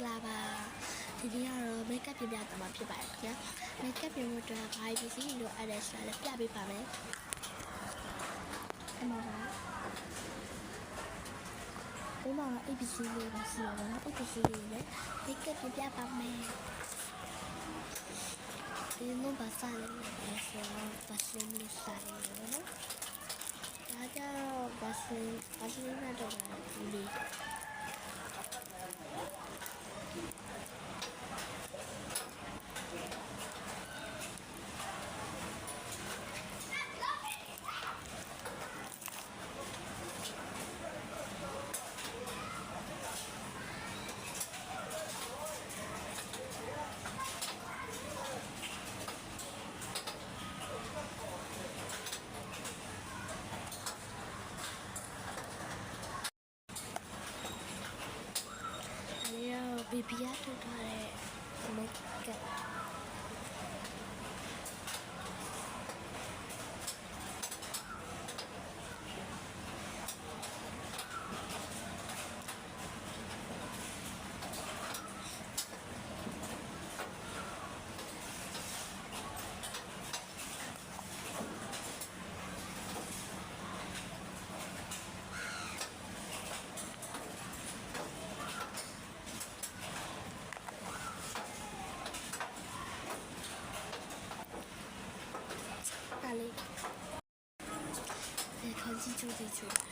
လာပါဒီနေ့ကတော့ make up ပြပြသွားမှာဖြစ်ပါတယ်ခင်ဗျာ make up ပြင်ဖို့အတွက်ဘာပစ္စည်းလိုအပ်လဲဆိုတာလည်းပြပေးပါမယ်အမှန်ပါဒီမှာ ABC လေးပါစီရောနော် ABC လေးလည်း make up ပြပြပါမယ်ဒီမှာပါစားလေးဆိုတော့ပါစင်းလေးစားရနော်ဒါကြတော့ပါစင်းနဲ့တော့ဒီလေးbaby ရထုတ်ထားတဲ့ make up လေးခါကြီးချိုး